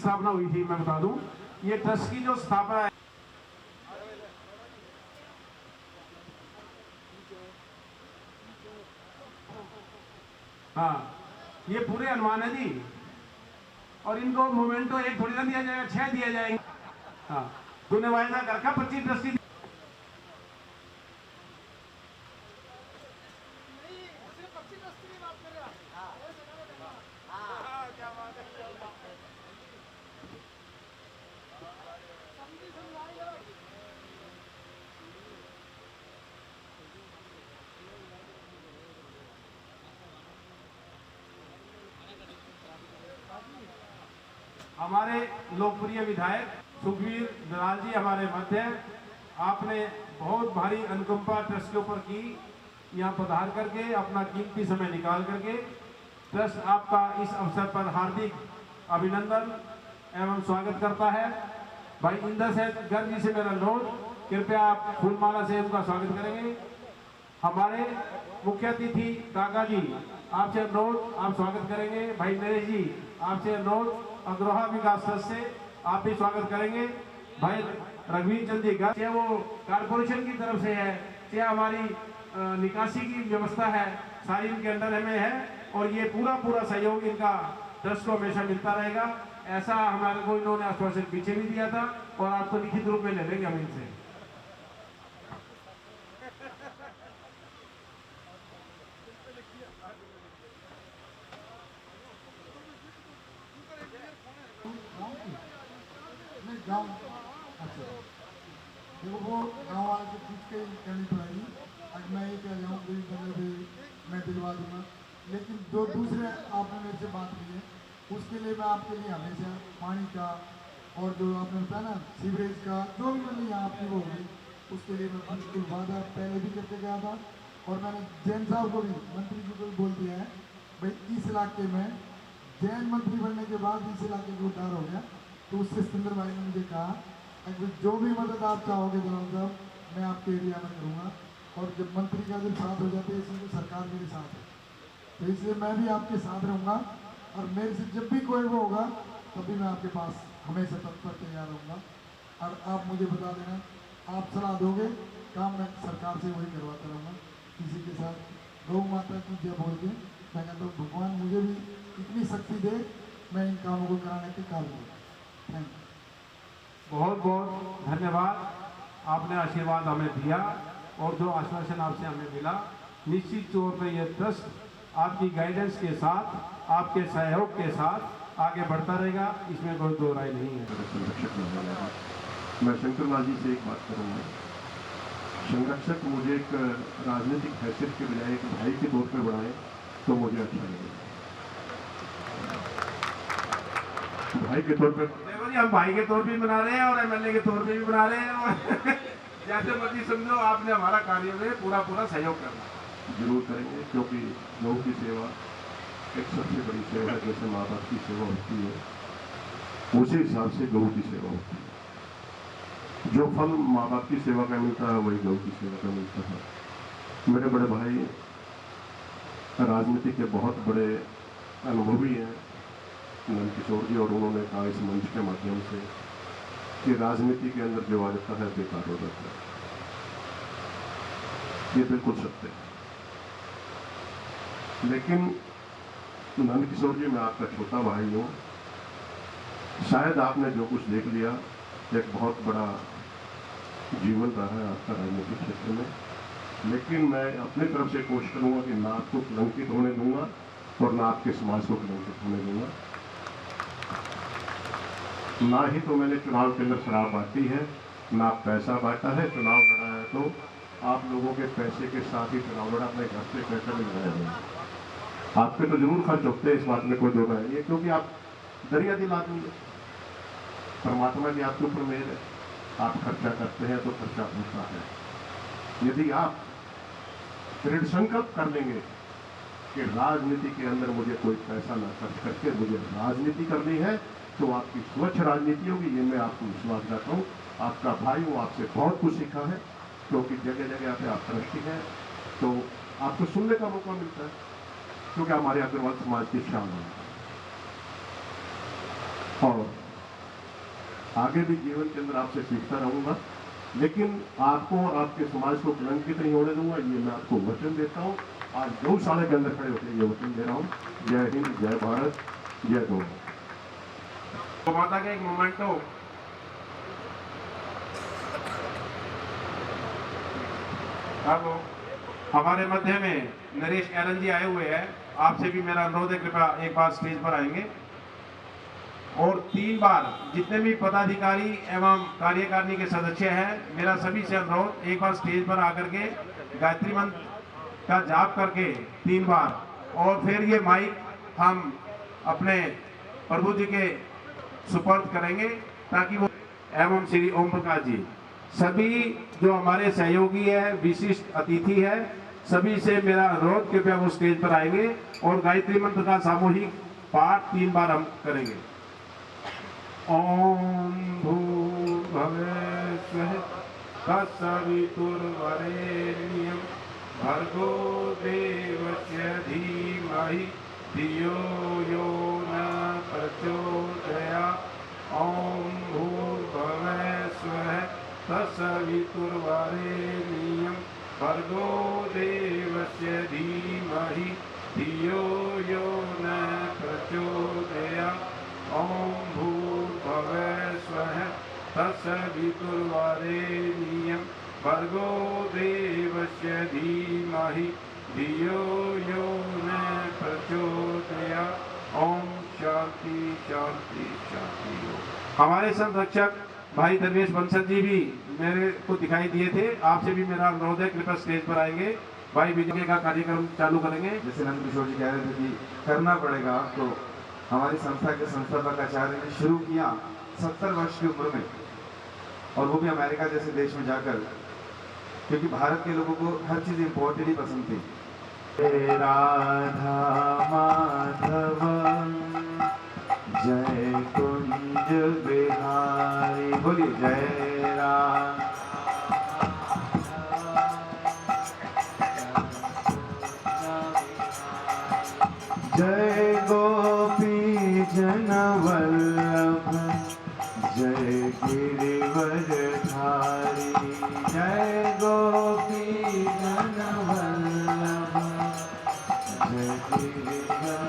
स्थापना हुई थी, मैं बता दूं। ये ट्रस्ट की जो स्थापना है, हाँ, ये पूरे अनुमान है जी। और इनको मोमेंटो एक थोड़ी ना दिया जाएगा, 6 दिया जाएंगे। हाँ, तूने वायदा कर रखा 25 ट्रस्टी। हमारे लोकप्रिय विधायक सुखवीर दलाल जी हमारे मध्य हैं। आपने बहुत भारी अनुकंपा ट्रस्ट के ऊपर की, यहाँ पधार करके अपना कीमती समय निकाल करके। ट्रस्ट आपका इस अवसर पर हार्दिक अभिनंदन एवं स्वागत करता है। भाई इंदर से गर्ग जी से मेरा अनुरोध, कृपया आप फूलमाला से उनका स्वागत करेंगे। हमारे मुख्य अतिथि काका जी, आपसे अनुरोध, आप स्वागत करेंगे। भाई नरेश जी, आपसे अनुरोध, अग्रोहा विकास ट्रस्ट से आप भी स्वागत करेंगे। भाई रघुवीर चंद जी, चाहे वो कारपोरेशन की तरफ से है, चाहे हमारी निकासी की व्यवस्था है, सारी इनके अंडर में है। और ये पूरा सहयोग इनका ट्रस्ट को हमेशा मिलता रहेगा, ऐसा हमारे को इन्होंने आश्वासन पीछे भी दिया था। और आपको लिखित रूप में ले लेंगे हम इनसे। गाँव, अच्छा, देखो वो गाँव वाले से पूछ के करनी पड़ेगी। आज मैं ये कह रहा हूँ कि मतलब मैं दिलवा दूंगा, लेकिन जो दूसरे आपने मेरे से बात की है उसके लिए मैं आपके लिए हमेशा पानी का और जो आपने बताया ना सीवरेज का, जो भी मतलब यहाँ आपकी वो होगी, उसके लिए मैं बिल्कुल वादा पहले भी करके गया था। और मैंने जैन साहब को भी, मंत्री जी को भी बोल दिया है भाई इस इलाके में जैन मंत्री बनने के बाद इस इलाके को उद्धार हो गया। तो उससे सुंदर भाई ने मुझे कहा अगर जो भी मदद आप चाहोगे दलाल साहब, मैं आपके एरिया में करूँगा। और जब मंत्री का जब साथ हो जाते हैं इसलिए सरकार मेरे साथ है, तो इसलिए मैं भी आपके साथ रहूँगा। और मेरे से जब भी कोई वो होगा तभी मैं आपके पास हमेशा तत्पर तैयार रहूँगा। और आप मुझे बता देना, आप सलाह दोगे, काम मैं सरकार से वही करवाता रहूँगा। किसी के साथ गौ माता की जय बोल के मैं कहता हूँ भगवान मुझे भी इतनी शक्ति दे, मैं इन कामों को कराने के काबिल हूँ। Thank you. बहुत बहुत धन्यवाद, आपने आशीर्वाद हमें दिया और जो आश्वासन आपसे हमें मिला, निश्चित तौर पर यह ट्रस्ट आपकी गाइडेंस के साथ, आपके सहयोग के साथ आगे बढ़ता रहेगा, इसमें कोई दो राय नहीं है। संरक्षक मैं शंकर लाल जी से एक बात करूँगा। संरक्षक मुझे एक राजनीतिक हैसियत के बजाय एक भाई के तौर पर बढ़ाए तो मुझे अच्छा लगेगा। भाई के तौर पर देखो जी, हम भाई के तौर पे भी बना रहे हैं और एमएलए के तौर पे भी बना रहे हैं, और जैसे मर्जी समझो, आपने हमारा कार्य में पूरा सहयोग करना जरूर करेंगे, क्योंकि लोगों की सेवा एक सबसे बड़ी सेवा है। जैसे माँ बाप की सेवा होती है उसी हिसाब से गौ की सेवा होती है। जो फल माँ बाप की सेवा का मिलता है वही गौ की सेवा का मिलता है। मेरे बड़े भाई राजनीति के बहुत बड़े अनुभवी हैं, नंद किशोर जी, और उन्होंने कहा इस मंच के माध्यम से कि राजनीति के अंदर जो आ जाता है बेकार हो जाता है। ये बिल्कुल सत्य है। लेकिन नंद किशोर जी, मैं आपका छोटा भाई हूँ, शायद आपने जो कुछ देख लिया, एक बहुत बड़ा जीवन रहा है आपका राजनीतिक क्षेत्र में, लेकिन मैं अपनी तरफ से कोशिश करूंगा कि ना आपको कलंकित होने दूंगा और ना आपके समाज को कलंकित होने दूंगा। ना ही तो मैंने चुनाव के अंदर शराब बांटी है, ना पैसा बांटा है। चुनाव लड़ा है तो आप लोगों के पैसे के साथ ही चुनाव लड़ा, अपने घर से पैसा नहीं लगाया है। आपके तो जरूर खर्च होते हैं, इस बात में कोई दो राय नहीं है, क्योंकि आप दरिया दिल आदमी है। परमात्मा की आपके ऊपर मेहर है, आप खर्चा करते हैं तो खर्चा होता है। यदि आप दृढ़ संकल्प कर लेंगे कि राजनीति के अंदर मुझे कोई पैसा ना खर्च करके मुझे राजनीति करनी है, तो आपकी स्वच्छ राजनीति होगी। ये मैं आपको विश्वास दिलाता हूँ। आपका भाई हूँ, आपसे बहुत कुछ सीखा है, क्योंकि जगह जगह पे आप ट्रस्टी हैं तो आपको सुनने का मौका मिलता है, क्योंकि हमारे अग्रवाल समाज की शान है। और आगे भी जीवन के अंदर आपसे सीखता रहूँगा, लेकिन आपको और आपके समाज को कलंकित नहीं होने दूंगा, ये मैं आपको वचन देता हूँ। आज गौशाला के अंदर खड़े होकर ये वचन दे रहा हूँ। जय हिंद, जय भारत, जय गौ माता का एक मोमेंटो। हेलो, हमारे मध्य में नरेश एरन जी आए हुए हैं। आपसे भी मेरा अनुरोध है, कृपया एक बार स्टेज पर आएंगे और 3 बार जितने भी पदाधिकारी एवं कार्यकारिणी के सदस्य हैं, मेरा सभी से अनुरोध, एक बार स्टेज पर आकर के गायत्री मंत्र का जाप करके 3 बार, और फिर ये माइक हम अपने प्रभु जी के सुपर्द करेंगे, ताकि वो एवं श्री ओम प्रकाश जी, सभी जो हमारे सहयोगी है, विशिष्ट अतिथि है, सभी से मेरा अनुरोध, कृपया वो स्टेज पर आएंगे और गायत्री मंत्र का सामूहिक पाठ 3 बार हम करेंगे। ओम भूर्भुवः स्वः तत्सवितुर्वरेण्यं भर्गो देवस्य धीमहि धियो यो न प्रचोदयात्। ओम भूर्भुवः स्वः तत्सवितुर्वरेण्यं भर्गो देवस्य धीमहि धियो यो न प्रचोदयात्। ओम भूर्भुवः स्वः तत्सवितुर्वरेण्यं भर्गो देवस्य धीमहि धियो यो न प्रचोदयात्। ओम शांति शांति शांति। हमारे संरक्षक भाई दरवेश बंसल जी भी मेरे को दिखाई दिए थे। आपसे भी मेरा अनुरोध है, कृपया स्टेज पर आएंगे। भाई विजय का कार्यक्रम चालू करेंगे। जैसे नंद किशोर जी कह रहे थे कि करना पड़ेगा, तो हमारी संस्था के संस्थापक आचार्य ने शुरू किया 70 वर्ष की उम्र में, और वो भी अमेरिका जैसे देश में जाकर, क्योंकि भारत के लोगों को हर चीज़ इम्पोर्टेड ही पसंद थी। राधा माधव जय कुंज बिहारी, बोलिए जय राधा। जय गोपी जन वल्लभ जय गिरिवरधारी, जय गोपी जन वल्लभ जय गिरिवर,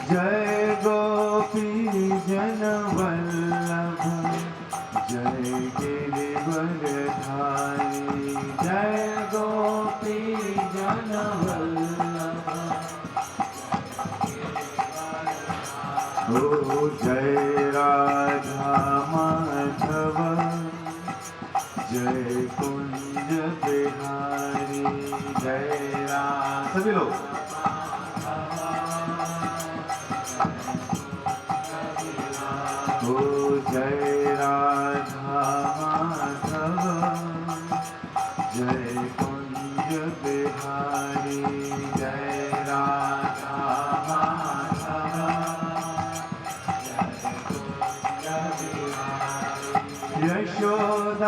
जय गोपी जन वल्लभ जय गिरिवरधारी, जय गोपी जन वल्लभ। ओ जय राधा माधव जय कुंज बिहारी, जय राम, सभी लोग। ओ जय राधा माधव जय कुंज बिहारी, जय राधा माधव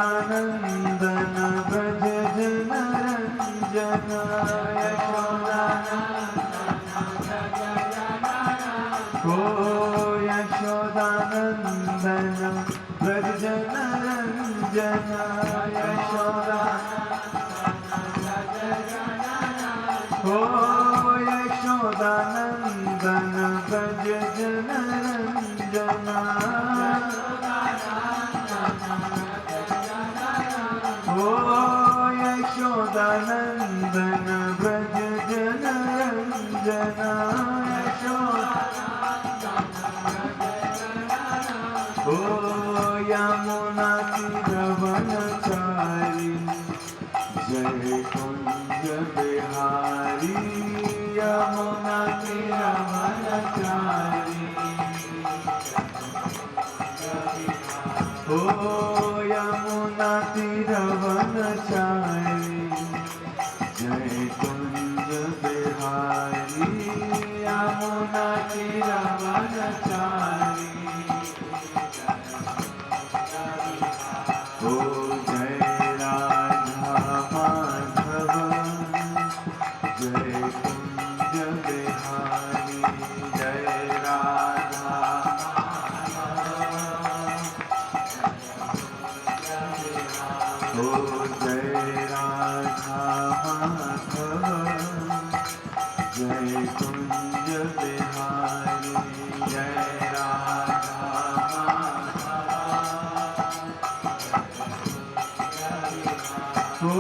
यशोदानंदन ब्रज जन रंजन, ओ यशोदानंदन ब्रज जन रंजन, ओ यशोदानंदन ब्रज जन रंजन, ओ यशोदानंदन ब्रज जन रंजन, ओ यमुना तीरवनचारी जय कुंज बिहारी, यमुना तीरवनचारी, ओ यमुना तीरवनचारी जय कुंज बिहारी, यमुना तीरवनचारी, ओ जय राधा माधव जय कुंज बिहारी, जय राधा माधव ओ जय राधा माधव, जय कुंज बिहारी, जय राधा माधव। ओ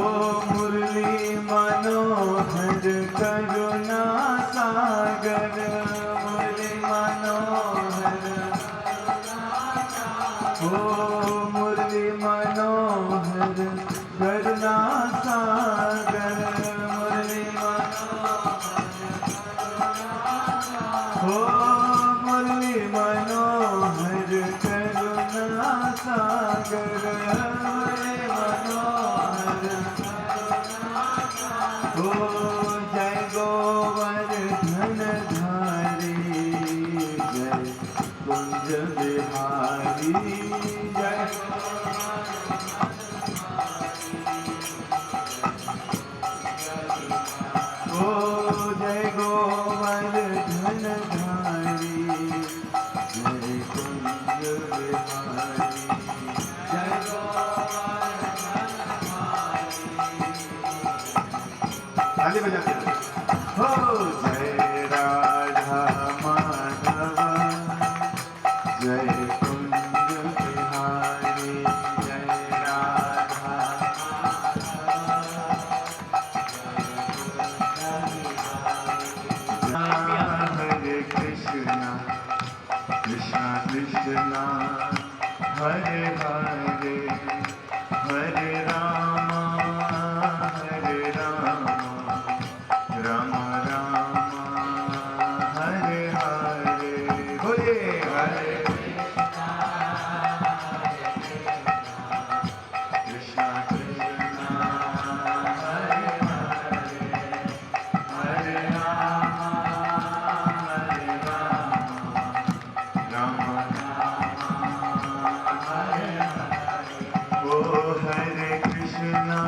मुरली मनोहर करुणा सागर, मुरली मनोहर, ओ मुरली मनोहर करुणा सागर, मुरली ओ मुरली मनोहर करुणा सागर, मुरली मनोहर, ओ जय गोवर्धन धारी, जय कुंज बिहारी, जय ओ जय गोवर्धन धारी, जय कुंज बिहारी, जय ताली बजाते हो। जय राधा माधव, जय कुंज बिहारी, जय राधा माधव। हरे कृष्णा कृष्णा कृष्णा हरे हरे, हरे रामा राम राम हरे हरे। बोलिए हरे कृष्णा कृष्णा हरे हरे, हरे राम राम राम हरे हरे। ओ हरे कृष्णा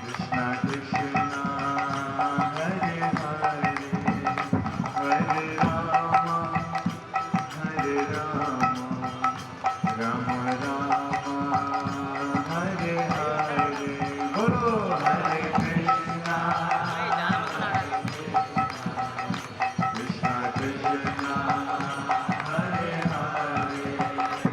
कृष्णा कृष्णा हरे हरे, हरे राम राम राम हरे हरे। बोलो हरे कृष्णा कृष्णा कृष्णा हरे हरे, हरे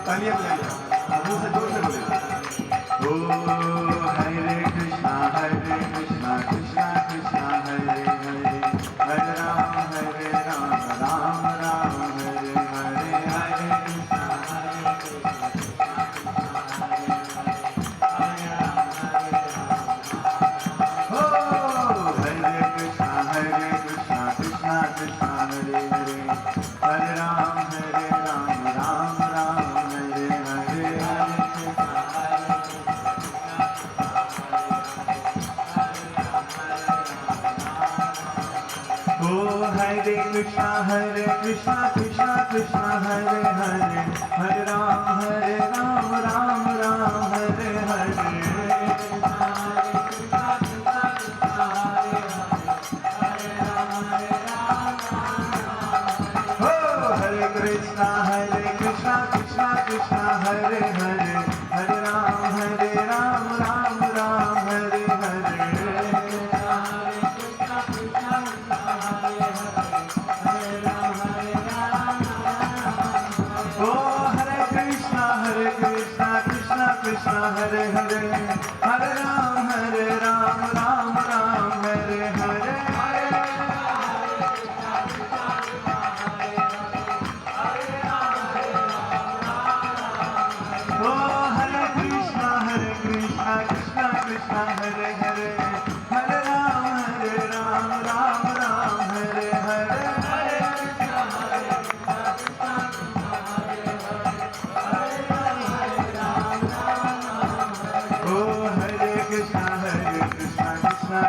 तालियां बजाइए, मुंह से जोर से बोलिए। ओ हरे कृष्णा कृष्णा कृष्णा हरे हरे, हरे राम राम राम हरे हरे, हरे कृष्णा ओ हरे कृष्णा कृष्णा कृष्णा हरे हरे, हरे राम राम राम हरे हरे, हरे ओ हरे कृष्णा कृष्णा कृष्णा हरे हरे, हरे राम राम राम हरे हरे। ओ हरे कृष्णा कृष्णा कृष्णा हरे हरे, हरे राम राम राम हरे हरे। ओ हरे कृष्णा कृष्णा कृष्णा हरे हरे, हरे राम राम राम हरे हरे।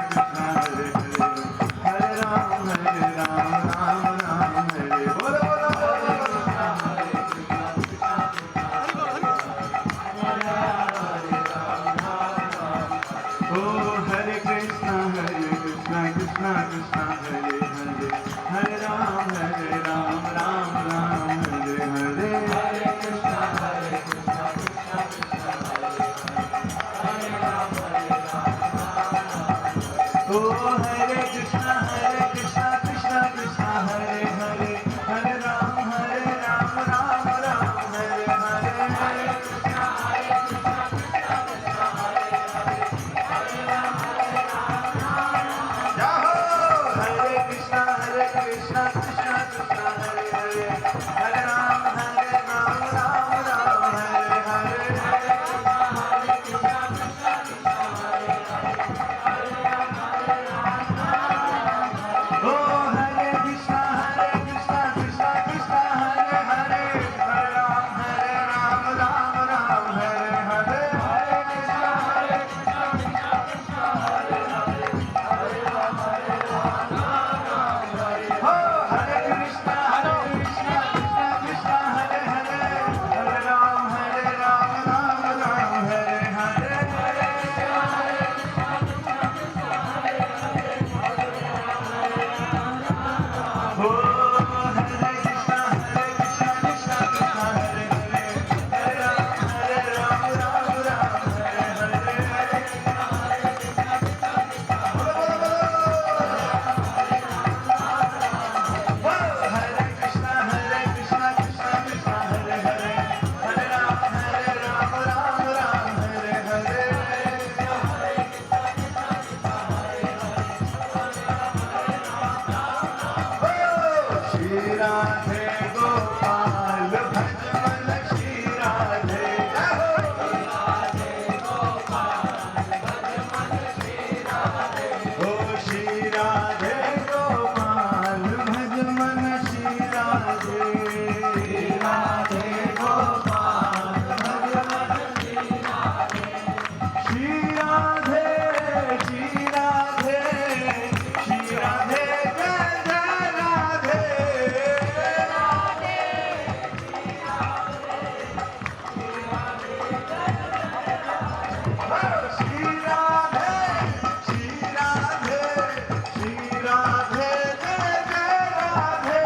कृष्णा हरे राम राम राम हरे बोलो बोलो ओ हरे कृष्णा कृष्णा कृष्णा हरे हरे राम राम राम हरे हरे ओ हरे कृष्णा कृष्णा कृष्णा हरे हरे राम राम राम हरे हरे जाहो हरे कृष्णा कृष्णा कृष्णा हरे हरे राम राम राम हरे हरे ओ हरे कृष्णा कृष्णा कृष्णा हरे हरे राम राम राम हरे हरे हो हरे कृष्णा कृष्णा कृष्णा हरे हरे राम राम राम हरे हरे हो हरे कृष्णा कृष्णा कृष्णा हरे हरे राम राम हरे हरे हरे कृष्णा कृष्णा कृष्णा हरे हरे राम राम हरे हरे श्री राधे गोपाल भज मन श्री राधे ओ श्री राधे गोपाल भज मन श्री राधे राधे गोपाल भज मन श्री राधे श्री राधे श्री राधे जय जय राधे श्री राधे श्री राधे श्री राधे जय जय राधे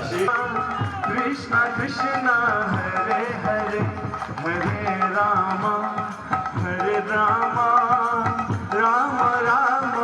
श्री कृष्णा कृष्णा हरे हरे राम राम राम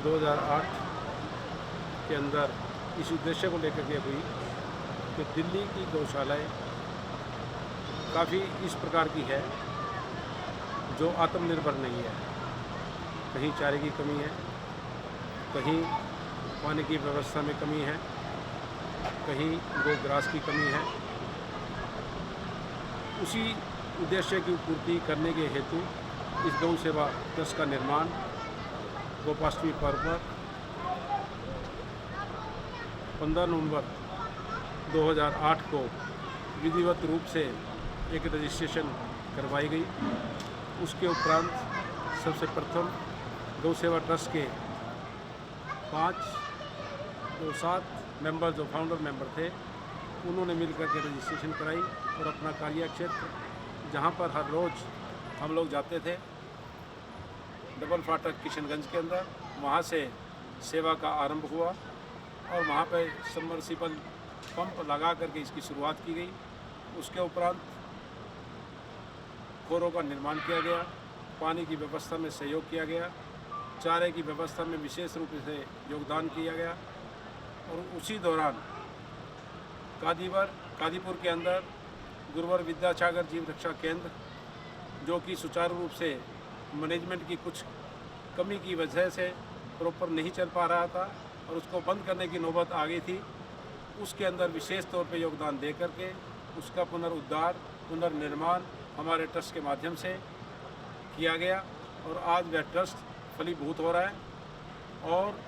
2008 के अंदर इस उद्देश्य को लेकर के हुई कि दिल्ली की गौशालाएँ काफ़ी इस प्रकार की है जो आत्मनिर्भर नहीं है। कहीं चारे की कमी है, कहीं पानी की व्यवस्था में कमी है, कहीं गोग्रास की कमी है। उसी उद्देश्य की पूर्ति करने के हेतु इस गौ सेवा ट्रस्ट का निर्माण गोपाष्टमी पर्व पर 15 नवंबर 2008 को विधिवत रूप से एक रजिस्ट्रेशन करवाई गई। उसके उपरांत सबसे प्रथम गौ सेवा ट्रस्ट के 7 मेंबर जो फाउंडर मेंबर थे उन्होंने मिलकर के रजिस्ट्रेशन कराई और अपना कार्य क्षेत्र जहां पर हर रोज़ हम लोग जाते थे डबल फाटक किशनगंज के अंदर, वहां से सेवा का आरंभ हुआ और वहां पर सबमर्सिबल पंप लगा करके इसकी शुरुआत की गई। उसके उपरांत खोरों का निर्माण किया गया, पानी की व्यवस्था में सहयोग किया गया, चारे की व्यवस्था में विशेष रूप से योगदान किया गया और उसी दौरान कादीपुर के अंदर गुरुवर विद्यासागर जीव रक्षा केंद्र जो कि सुचारू रूप से मैनेजमेंट की कुछ कमी की वजह से प्रॉपर नहीं चल पा रहा था और उसको बंद करने की नौबत आ गई थी। उसके अंदर विशेष तौर पे योगदान दे करके उसका पुनरुद्धार पुनर्निर्माण हमारे ट्रस्ट के माध्यम से किया गया और आज वह ट्रस्ट फलीभूत हो रहा है और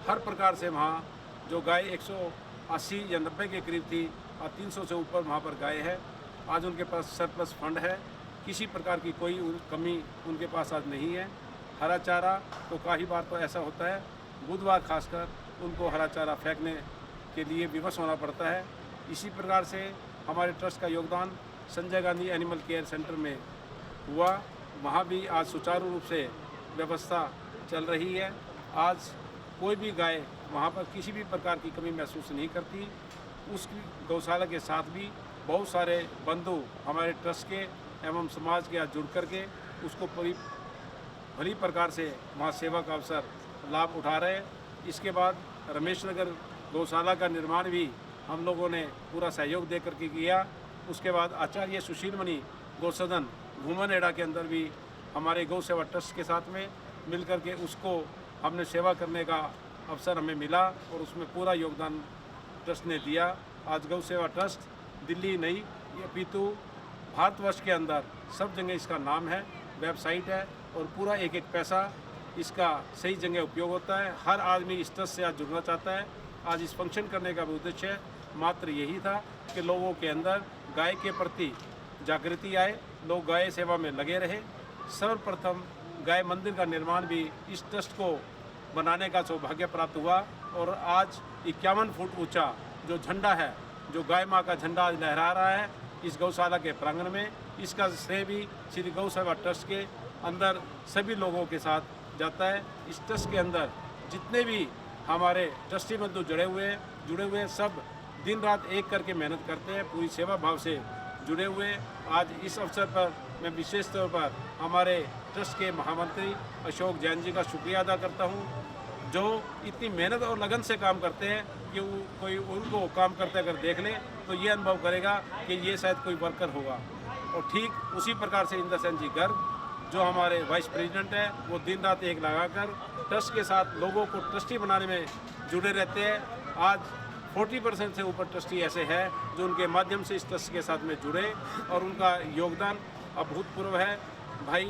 हर प्रकार से वहाँ जो गाय 180 या 90 के करीब थी और 300 से ऊपर वहाँ पर गाय है। आज उनके पास सरप्लस फंड है, किसी प्रकार की कोई कमी उनके पास आज नहीं है। हरा चारा तो कई बार तो ऐसा होता है बुधवार खासकर उनको हरा चारा फेंकने के लिए विवश होना पड़ता है। इसी प्रकार से हमारे ट्रस्ट का योगदान Sanjay Gandhi animal care centre में हुआ, वहाँ भी आज सुचारू रूप से व्यवस्था चल रही है। आज कोई भी गाय वहाँ पर किसी भी प्रकार की कमी महसूस नहीं करती। उसकी गौशाला के साथ भी बहुत सारे बंधु हमारे ट्रस्ट के एवं समाज के जुड़ करके उसको भली प्रकार से वहाँ सेवा का अवसर लाभ उठा रहे हैं। इसके बाद रमेश नगर गौशाला का निर्माण भी हम लोगों ने पूरा सहयोग दे करके किया। उसके बाद आचार्य सुशील मणि गौसदन घूमनहेड़ा के अंदर भी हमारे गौ सेवा ट्रस्ट के साथ में मिलकर के उसको हमने सेवा करने का अवसर हमें मिला और उसमें पूरा योगदान ट्रस्ट ने दिया। आज गौ सेवा ट्रस्ट दिल्ली नहीं ये अपितु भारतवर्ष के अंदर सब जगह इसका नाम है, वेबसाइट है और पूरा एक एक पैसा इसका सही जगह उपयोग होता है। हर आदमी इस ट्रस्ट से आज जुड़ना चाहता है। आज इस फंक्शन करने का भी उद्देश्य मात्र यही था कि लोगों के अंदर गाय के प्रति जागृति आए, लोग गाय सेवा में लगे रहे। सर्वप्रथम गाय मंदिर का निर्माण भी इस ट्रस्ट को बनाने का सौभाग्य प्राप्त हुआ और आज 51 फुट ऊंचा जो झंडा है, जो गाय माँ का झंडा आज लहरा रहा है इस गौशाला के प्रांगण में, इसका श्रेय भी श्री गौ सेवा ट्रस्ट के अंदर सभी लोगों के साथ जाता है। इस ट्रस्ट के अंदर जितने भी हमारे ट्रस्टी बंधु जुड़े हुए सब दिन रात एक करके मेहनत करते हैं, पूरी सेवा भाव से जुड़े हुए। आज इस अवसर पर मैं विशेष तौर पर हमारे ट्रस्ट के महामंत्री अशोक जैन जी का शुक्रिया अदा करता हूं, जो इतनी मेहनत और लगन से काम करते हैं कि कोई उनको काम करते अगर देख ले तो ये अनुभव करेगा कि ये शायद कोई वर्कर होगा। और ठीक उसी प्रकार से इंद्र सेन जी गर्ग जो हमारे वाइस प्रेसिडेंट हैं, वो दिन रात एक लगाकर ट्रस्ट के साथ लोगों को ट्रस्टी बनाने में जुड़े रहते हैं। आज 40% से ऊपर ट्रस्टी ऐसे हैं जो उनके माध्यम से इस ट्रस्ट के साथ में जुड़े और उनका योगदान अभूतपूर्व है। भाई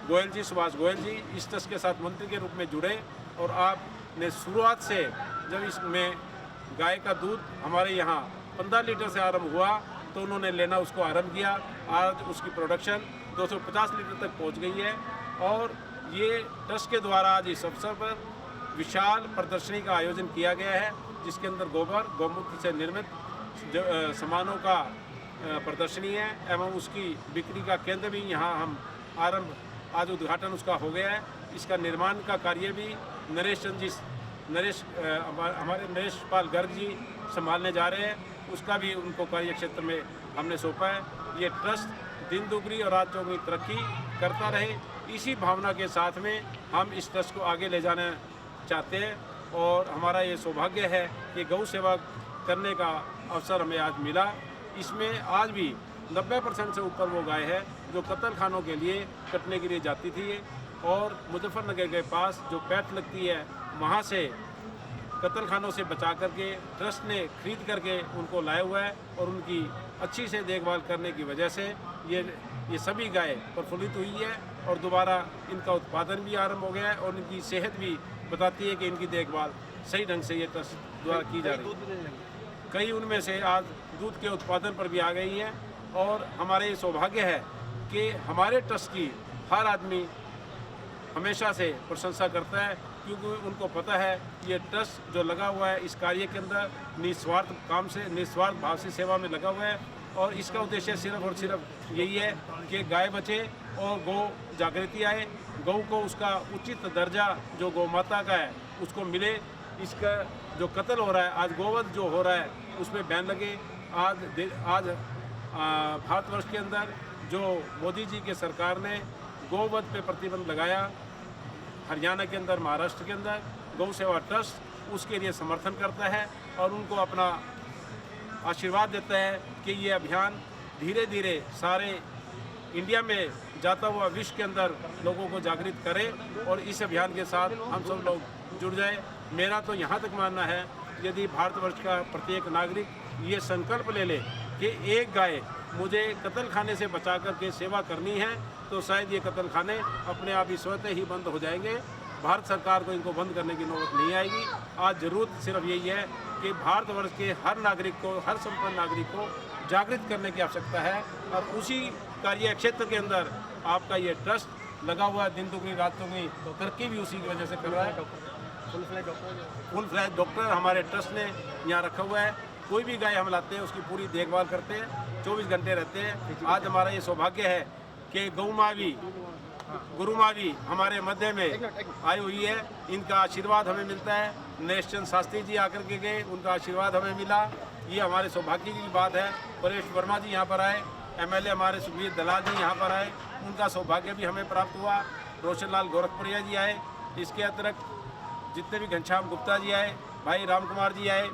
गोयल जी, सुभाष गोयल जी इस ट्रस्ट के साथ मंत्री के रूप में जुड़े और आपने शुरुआत से जब इसमें गाय का दूध हमारे यहाँ 15 लीटर से आरंभ हुआ तो उन्होंने लेना उसको आरंभ किया। आज उसकी प्रोडक्शन 250 लीटर तक पहुँच गई है और ये ट्रस्ट के द्वारा आज इस अवसर पर विशाल प्रदर्शनी का आयोजन किया गया है, जिसके अंदर गोबर गौमूत्र से निर्मित सामानों का प्रदर्शनी है एवं उसकी बिक्री का केंद्र भी यहाँ हम आज उद्घाटन उसका हो गया है। इसका निर्माण का कार्य भी हमारे नरेश पाल गर्ग जी संभालने जा रहे हैं, उसका भी उनको कार्य क्षेत्र में हमने सौंपा है। ये ट्रस्ट दिन दुगनी और रात चौगुनी तरक्की करता रहे, इसी भावना के साथ में हम इस ट्रस्ट को आगे ले जाने चाहते हैं। और हमारा ये सौभाग्य है कि गौ सेवा करने का अवसर हमें आज मिला। इसमें आज भी 90% से ऊपर वो गाय है जो कत्ल खानों के लिए कटने के लिए जाती थी, और मुजफ्फरनगर के पास जो पैठ लगती है वहाँ से कत्ल खानों से बचा करके ट्रस्ट ने खरीद करके उनको लाया हुआ है, और उनकी अच्छी से देखभाल करने की वजह से ये सभी गाय प्रफुल्लित हुई है और दोबारा इनका उत्पादन भी आरंभ हो गया है, और इनकी सेहत भी बताती है कि इनकी देखभाल सही ढंग से ये ट्रस्ट द्वारा की जा रही है। कई उनमें से आज दूध के उत्पादन पर भी आ गई है, और हमारे ये सौभाग्य है कि हमारे ट्रस्ट की हर आदमी हमेशा से प्रशंसा करता है, क्योंकि उनको पता है ये ट्रस्ट जो लगा हुआ है इस कार्य के अंदर निस्वार्थ काम से, निस्वार्थ भाव से सेवा में लगा हुआ है, और इसका उद्देश्य सिर्फ और सिर्फ यही है कि गाय बचे और गौ जागृति आए, गौ को उसका उचित दर्जा जो गौ माता का है उसको मिले। इसका जो कत्ल हो रहा है आज, गोवध जो हो रहा है उसमें बैन लगे। आज भारतवर्ष के अंदर जो मोदी जी के सरकार ने गोवध पे प्रतिबंध लगाया, हरियाणा के अंदर, महाराष्ट्र के अंदर, गौ सेवा ट्रस्ट उसके लिए समर्थन करता है और उनको अपना आशीर्वाद देता है कि ये अभियान धीरे धीरे सारे इंडिया में जाता हुआ विश्व के अंदर लोगों को जागृत करे, और इस अभियान के साथ हम सब लोग जुड़ जाए। मेरा तो यहाँ तक मानना है, यदि भारतवर्ष का प्रत्येक नागरिक ये संकल्प ले ले कि एक गाय मुझे कत्ल खाने से बचा करके सेवा करनी है, तो शायद ये कत्ल खाने अपने आप ही स्वतः ही बंद हो जाएंगे। भारत सरकार को इनको बंद करने की नौबत नहीं आएगी। आज ज़रूरत सिर्फ यही है कि भारतवर्ष के हर नागरिक को, हर संपन्न नागरिक को जागृत करने की आवश्यकता है, और उसी कार्य क्षेत्र के अंदर आपका ये ट्रस्ट लगा हुआ है। दिन दुगनी रात दुगनी तरक्की भी उसी की वजह से कर रहा है। फुल फ्लैज डॉक्टर हमारे ट्रस्ट ने यहाँ रखा हुआ है। कोई भी गाय हम लाते हैं उसकी पूरी देखभाल करते हैं, 24 घंटे रहते हैं। आज हमारा ये सौभाग्य है कि गौ माँ भी, गुरु माँ भी हमारे मध्य में आई हुई है। इनका आशीर्वाद हमें मिलता है। नेशचंद शास्त्री जी आकर के गए, उनका आशीर्वाद हमें मिला। ये हमारे सौभाग्य की बात है। परेश वर्मा जी यहाँ पर आए, MLA हमारे सुखबीर दलाल जी यहाँ पर आए, उनका सौभाग्य भी हमें प्राप्त हुआ। रोशन लाल गोरखपुरिया जी आए, इसके अतिरिक्त जितने भी घनश्याम गुप्ता जी आए, भाई राम कुमार जी आए,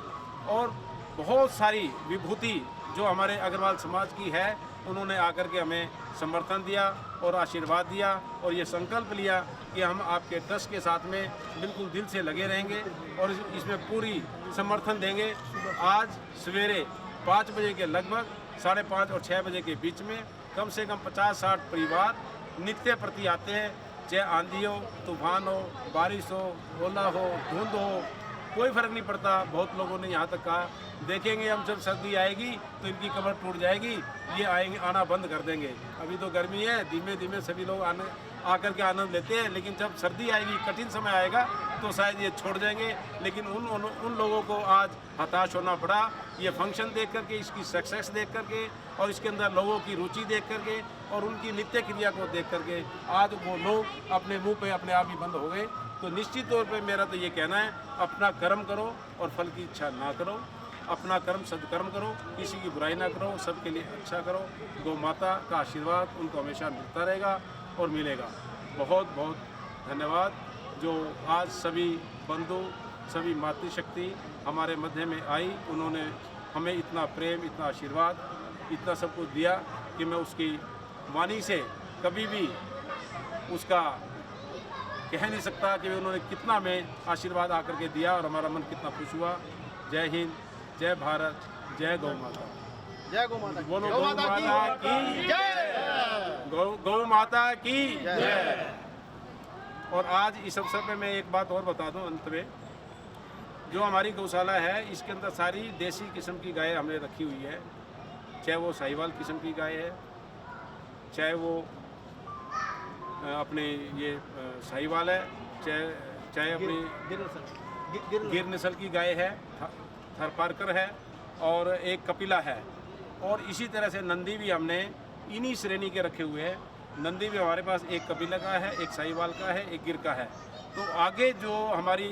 और बहुत सारी विभूति जो हमारे अग्रवाल समाज की है उन्होंने आकर के हमें समर्थन दिया और आशीर्वाद दिया, और ये संकल्प लिया कि हम आपके ट्रस्ट के साथ में बिल्कुल दिल से लगे रहेंगे और इसमें पूरी समर्थन देंगे। आज सवेरे 5 बजे के लगभग 5:30 और 6 बजे के बीच में कम से कम 50-60 परिवार नित्य प्रति आते हैं। चाहे आंधी हो, तूफान हो, बारिश हो, ओला हो, धुंध हो, कोई फ़र्क नहीं पड़ता। बहुत लोगों ने यहाँ तक कहा देखेंगे हम जब सर्दी आएगी तो इनकी कमर टूट जाएगी, ये आएंगे, आना बंद कर देंगे। अभी तो गर्मी है, धीमे धीमे सभी लोग आकर के आनंद लेते हैं, लेकिन जब सर्दी आएगी, कठिन समय आएगा तो शायद ये छोड़ जाएंगे। लेकिन उन लोगों को आज हताश होना पड़ा ये फंक्शन देख करके, इसकी सक्सेस देख करके, और इसके अंदर लोगों की रुचि देख करके, और उनकी नित्य क्रिया को देख करके आज वो लोग अपने मुंह पे अपने आप ही बंद हो गए। तो निश्चित तौर पे मेरा तो ये कहना है, अपना कर्म करो और फल की इच्छा ना करो। अपना कर्म सदकर्म करो, किसी की बुराई ना करो, सबके लिए अच्छा करो। गौ माता का आशीर्वाद उनको हमेशा मिलता रहेगा और मिलेगा। बहुत बहुत धन्यवाद जो आज सभी बंधु, सभी मातृशक्ति हमारे मध्य में आई। उन्होंने हमें इतना प्रेम, इतना आशीर्वाद, इतना सब कुछ दिया कि मैं उसकी वाणी से कभी भी उसका कह नहीं सकता कि उन्होंने कितना हमें आशीर्वाद आकर के दिया और हमारा मन कितना खुश हुआ। जय हिंद, जय भारत, जय गौ माता। जय गौ माता। बोलो गौ माता की जय, गौ माता की जय। और आज इस अवसर पे मैं एक बात और बता दूं अंत में, जो हमारी गौशाला है इसके अंदर सारी देसी किस्म की गाय हमने रखी हुई है। चाहे वो साहिवाल किस्म की गाय है, चाहे वो अपने ये साहिवाल है, चाहे अपनी गिर नस्ल की गाय है, थरपारकर है, और एक कपिला है। और इसी तरह से नंदी भी हमने इन्हीं श्रेणी के रखे हुए हैं। नंदी भी हमारे पास एक कपिला का है, एक साहिवाल का है, एक गिर का है। तो आगे जो हमारी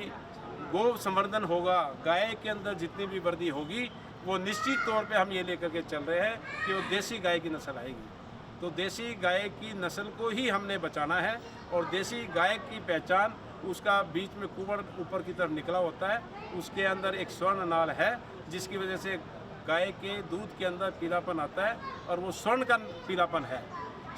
गौ संवर्धन होगा, गाय के अंदर जितनी भी वृद्धि होगी, वो निश्चित तौर पे हम ये लेकर के चल रहे हैं कि वो देसी गाय की नस्ल आएगी। तो देसी गाय की नस्ल को ही हमने बचाना है, और देसी गाय की पहचान उसका बीच में कुबड़ ऊपर की तरफ निकला होता है, उसके अंदर एक स्वर्ण नाल है, जिसकी वजह से गाय के दूध के अंदर पीलापन आता है, और वो स्वर्ण का पीलापन है,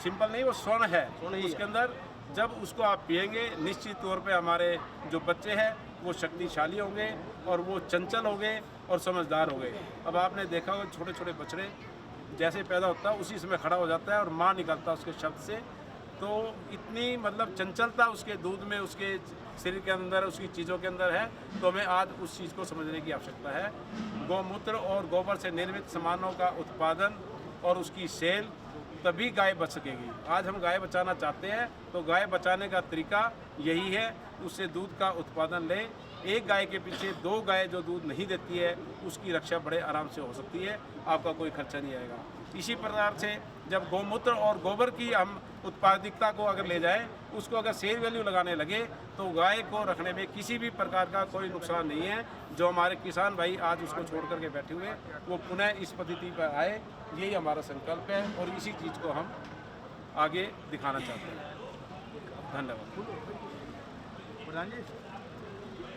सिंपल नहीं, वो स्वर्ण है उसके अंदर। जब उसको आप पिएंगे, निश्चित तौर पे हमारे जो बच्चे हैं वो शक्तिशाली होंगे और वो चंचल होंगे और समझदार होंगे। अब आपने देखा होगा छोटे छोटे बछड़े जैसे पैदा होता है उसी समय खड़ा हो जाता है और माँ निकलता है उसके शब्द से, तो इतनी मतलब चंचलता उसके दूध में, उसके शरीर के अंदर, उसकी चीज़ों के अंदर है। तो हमें आज उस चीज़ को समझने की आवश्यकता है। गौमूत्र और गोबर से निर्मित सामानों का उत्पादन और उसकी सेल, तभी गाय बच सकेगी। आज हम गाय बचाना चाहते हैं तो गाय बचाने का तरीका यही है, उससे दूध का उत्पादन लें। एक गाय के पीछे 2 गाय जो दूध नहीं देती है उसकी रक्षा बड़े आराम से हो सकती है, आपका कोई खर्चा नहीं आएगा। इसी प्रकार से जब गौमूत्र और गोबर की हम उत्पादकता को अगर ले जाएं, उसको अगर सेल वैल्यू लगाने लगे तो गाय को रखने में किसी भी प्रकार का कोई नुकसान नहीं है। जो हमारे किसान भाई आज उसको छोड़ करके बैठे हुए, वो पुनः इस पद्धति पर आए, यही हमारा संकल्प है और इसी चीज़ को हम आगे दिखाना चाहते हैं। धन्यवाद।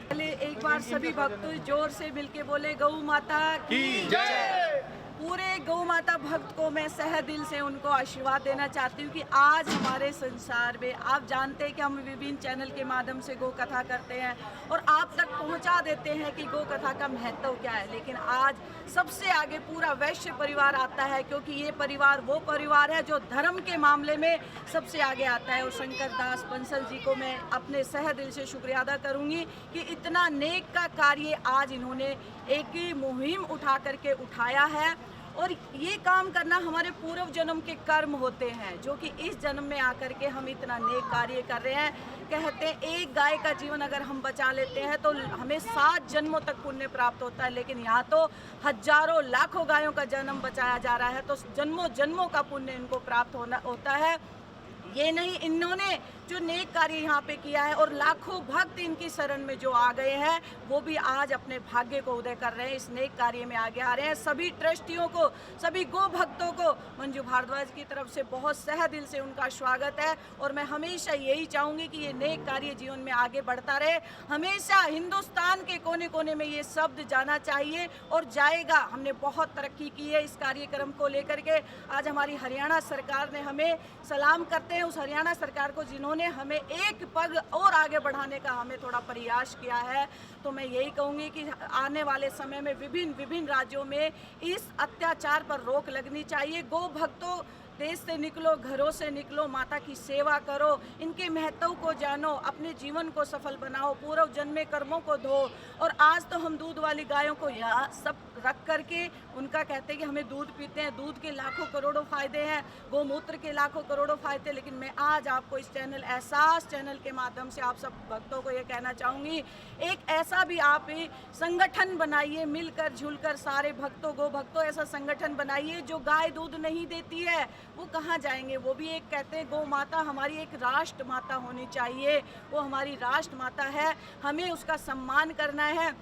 पहले एक बार सभी भक्त जोर से मिलके बोले गौ माता की जय। पूरे गौ माता भक्त को मैं सह दिल से उनको आशीर्वाद देना चाहती हूँ कि आज हमारे संसार में आप जानते हैं कि हम विभिन्न चैनल के माध्यम से गौ कथा करते हैं और आप तक पहुँचा देते हैं कि गौ कथा का महत्व क्या है, लेकिन आज सबसे आगे पूरा वैश्य परिवार आता है, क्योंकि ये परिवार वो परिवार है जो धर्म के मामले में सबसे आगे आता है। और शंकर दास बंसल जी को मैं अपने सह दिल से शुक्रिया अदा करूँगी कि इतना नेक का कार्य आज इन्होंने एक ही मुहिम उठा करके उठाया है। और ये काम करना हमारे पूर्व जन्म के कर्म होते हैं, जो कि इस जन्म में आकर के हम इतना नेक कार्य कर रहे हैं। कहते हैं एक गाय का जीवन अगर हम बचा लेते हैं तो हमें 7 जन्मों तक पुण्य प्राप्त होता है, लेकिन यहाँ तो हजारों लाखों गायों का जन्म बचाया जा रहा है, तो जन्मों जन्मों का पुण्य इनको प्राप्त होता है। ये नहीं, इन्होंने जो नेक कार्य यहाँ पे किया है और लाखों भक्त इनकी शरण में जो आ गए हैं, वो भी आज अपने भाग्य को उदय कर रहे हैं, इस नेक कार्य में आगे आ रहे हैं। सभी ट्रस्टियों को, सभी गो भक्तों को मंजू भारद्वाज की तरफ से बहुत सह दिल से उनका स्वागत है। और मैं हमेशा यही चाहूँगी कि ये नेक कार्य जीवन में आगे बढ़ता रहे। हमेशा हिंदुस्तान के कोने कोने में ये शब्द जाना चाहिए और जाएगा। हमने बहुत तरक्की की है इस कार्यक्रम को लेकर के। आज हमारी हरियाणा सरकार ने हमें सलाम करते हैं, उस हरियाणा सरकार को जिन्होंने हमें एक पग और आगे बढ़ाने का हमें थोड़ा प्रयास किया है। तो मैं यही कहूँगी कि आने वाले समय में विभिन्न राज्यों में इस अत्याचार पर रोक लगनी चाहिए। गो भक्तों, देश से निकलो, घरों से निकलो, माता की सेवा करो, इनके महत्व को जानो, अपने जीवन को सफल बनाओ, पूर्व जन्मे कर्मों को धो। और आज तो हम दूध वाली गायों को यहाँ सब रख करके उनका कहते हैं कि हमें दूध पीते हैं, दूध के लाखों करोड़ों फायदे हैं, गोमूत्र के लाखों करोड़ों फायदे। लेकिन मैं आज आपको इस चैनल एहसास चैनल के माध्यम से आप सब भक्तों को ये कहना चाहूँगी, एक ऐसा भी आप संगठन बनाइए, मिलकर जुलकर सारे भक्तों, गो भक्तों, ऐसा संगठन बनाइए। जो गाय दूध नहीं देती है वो कहाँ जाएंगे? वो भी एक कहते हैं गौ माता हमारी एक राष्ट्र माता होनी चाहिए, वो हमारी राष्ट्र माता है, हमें उसका सम्मान करना है।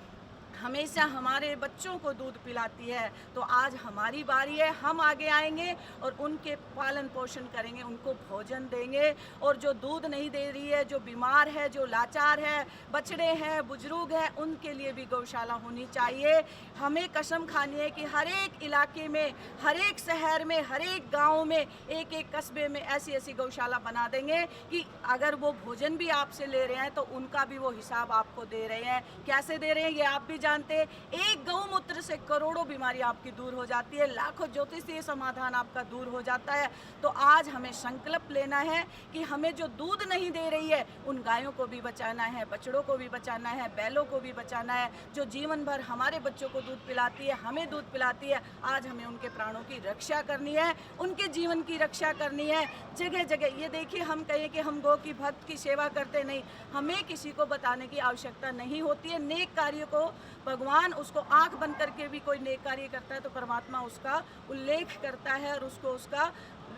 हमेशा हमारे बच्चों को दूध पिलाती है, तो आज हमारी बारी है, हम आगे आएंगे और उनके पालन पोषण करेंगे, उनको भोजन देंगे। और जो दूध नहीं दे रही है, जो बीमार है, जो लाचार है, बछड़े हैं, बुजुर्ग हैं, उनके लिए भी गौशाला होनी चाहिए। हमें कसम खानी है कि हर एक इलाके में, हर एक शहर में, हर एक गाँव में, एक एक कस्बे में ऐसी ऐसी गौशाला बना देंगे कि अगर वो भोजन भी आपसे ले रहे हैं तो उनका भी वो हिसाब आपको दे रहे हैं। कैसे दे रहे हैं ये आप भी जानते हैं। एक गौमूत्र से करोड़ों बीमारी आपकी दूर हो जाती है, लाखों ज्योतिषीय समाधान आपका दूर हो जाता है। तो आज हमें संकल्प लेना है कि हमें जो दूध नहीं दे रही है उन गायों को भी बचाना है, बछड़ों को भी बचाना है, बैलों को भी बचाना है। जो जीवन भर हमारे बच्चों को दूध पिलाती है, हमें दूध पिलाती है, आज हमें उनके प्राणों की रक्षा करनी है, उनके जीवन की रक्षा करनी है। जगह जगह ये देखिए, हम कहें कि हम गौ की भक्त की सेवा करते नहीं, हमें किसी को बताने की आवश्यकता नहीं होती है। नेक कार्य को भगवान उसको आंख बंद करके भी कोई नेक कार्य करता है तो परमात्मा उसका उल्लेख करता है और उसको उसका